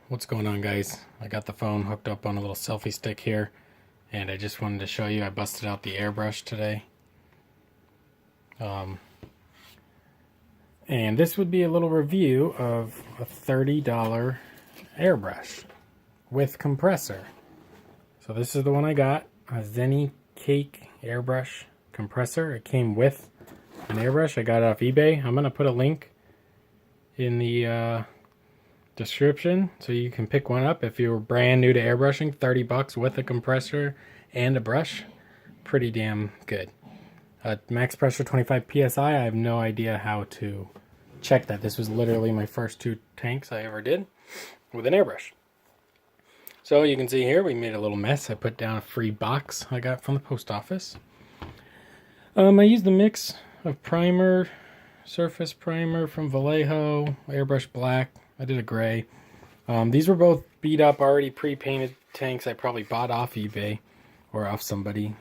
What's going on, guys? I got the phone hooked up on a little selfie stick here, and I just wanted to show you I busted out the airbrush today. And this would be a little review of a $30 airbrush with compressor. So this is the one I got, a Zenny Cake airbrush compressor. It came with an airbrush. I got it off eBay. I'm going to put a link in the description so you can pick one up if you're brand new to airbrushing. 30 bucks with a compressor and a brush. Pretty damn good. Max pressure 25 psi. I have no idea how to check that. This was literally my first 2 tanks I ever did with an airbrush. So you can see here we made a little mess. I put down a free box I got from the post office. I used the mix of primer, surface primer from Vallejo, airbrush black. I did a gray. These were both beat up, already pre-painted tanks I probably bought off eBay or off somebody.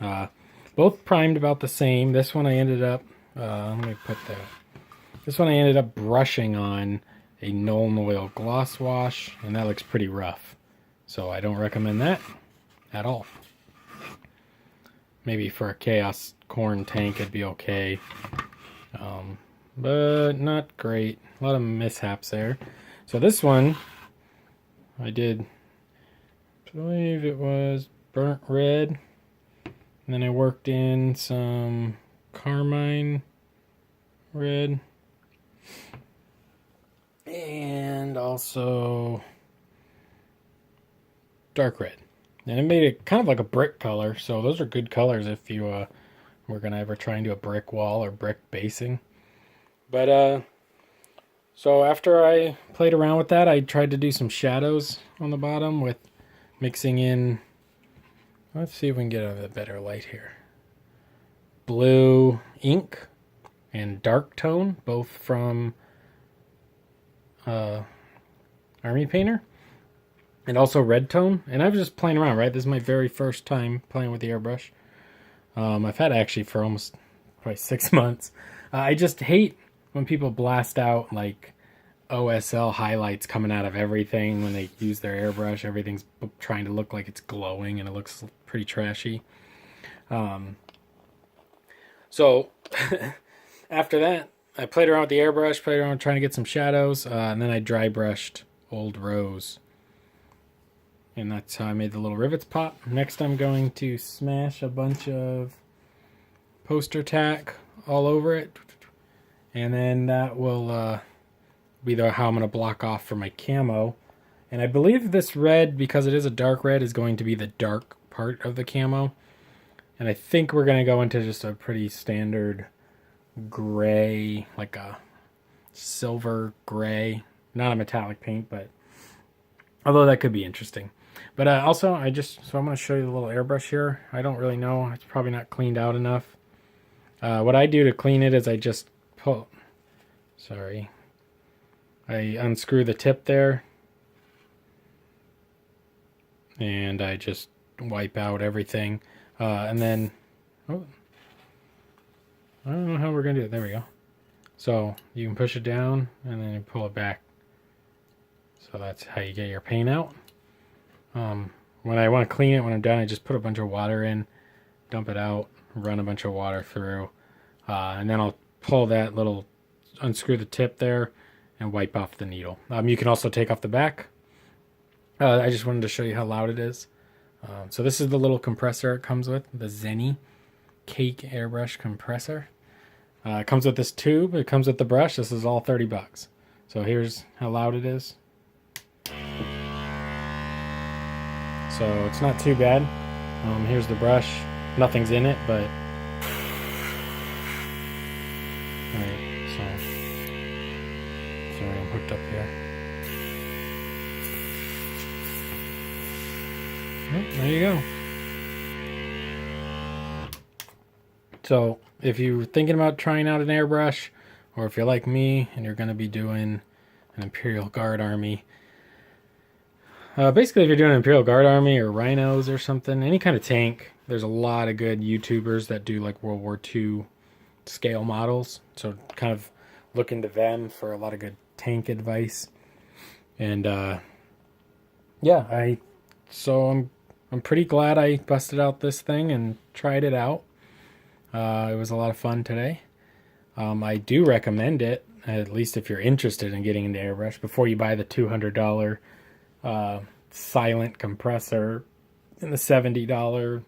Both primed about the same. This one I ended up, this one I ended up brushing on a Nuln Oil gloss wash, and that looks pretty rough. So I don't recommend that at all. Maybe for a Chaos Corn tank it'd be okay. But not great. A lot of mishaps there. So this one, I did, I believe it was burnt red. And then I worked in some carmine red. And also dark red. And it made it kind of like a brick color. So those are good colors if you were going to ever try and do a brick wall or brick basing. But so after I played around with that, I tried to do some shadows on the bottom with mixing in, let's see if we can get a better light here, blue ink and dark tone, both from Army Painter, and also red tone. And I was just playing around, right? This is my very first time playing with the airbrush. I've had it actually for almost probably 6 months. I just hate when people blast out like OSL highlights coming out of everything when they use their airbrush. Everything's trying to look like it's glowing and it looks pretty trashy. So after that, I played around with the airbrush, played around trying to get some shadows, and then I dry brushed Old Rose. And that's how I made the little rivets pop. Next I'm going to smash a bunch of poster tack all over it. And then that will be how I'm going to block off for my camo. And I believe this red, because it is a dark red, is going to be the dark part of the camo. And I think we're going to go into just a pretty standard gray, like a silver gray. Not a metallic paint, but although that could be interesting. But also, I'm going to show you the little airbrush here. I don't really know. It's probably not cleaned out enough. What I do to clean it is I just pull. Sorry. I unscrew the tip there. And I just wipe out everything. And then, oh, I don't know how we're going to do it. There we go. So you can push it down and then you pull it back. So that's how you get your paint out. When I want to clean it, when I'm done, I just put a bunch of water in, dump it out, run a bunch of water through, and then I'll pull that little, unscrew the tip there, and wipe off the needle. You can also take off the back. I just wanted to show you how loud it is. So this is the little compressor it comes with, the Zenny Cake airbrush compressor. It comes with this tube, it comes with the brush. This is all 30 bucks. So here's how loud it is. So it's not too bad. Here's the brush. Nothing's in it, but alright, so sorry, I'm hooked up here. Oh, there you go. So if you're thinking about trying out an airbrush, or if you're like me and you're going to be doing an Imperial Guard Army, basically if you're doing an Imperial Guard Army or Rhinos or something, any kind of tank, there's a lot of good YouTubers that do like World War II scale models. So kind of look into them for a lot of good tank advice. And yeah, I'm pretty glad I busted out this thing and tried it out. It was a lot of fun today. I do recommend it, at least if you're interested in getting into airbrush, before you buy the $200 silent compressor and the $70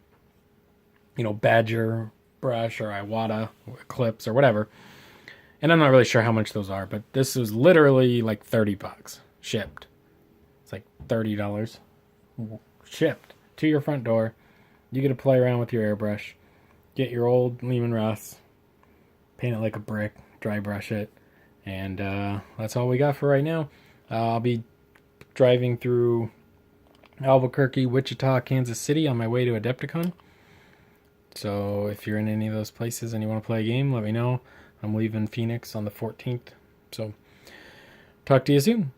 Badger brush or Iwata clips or whatever. And I'm not really sure how much those are, but this was literally like $30 shipped. It's like $30 shipped to your front door. You get to play around with your airbrush, get your old Lehman Russ, paint it like a brick, dry brush it, and that's all we got for right now. I'll be driving through Albuquerque, Wichita, Kansas City on my way to Adepticon. So if you're in any of those places and you want to play a game, let me know. I'm leaving Phoenix on the 14th. So talk to you soon.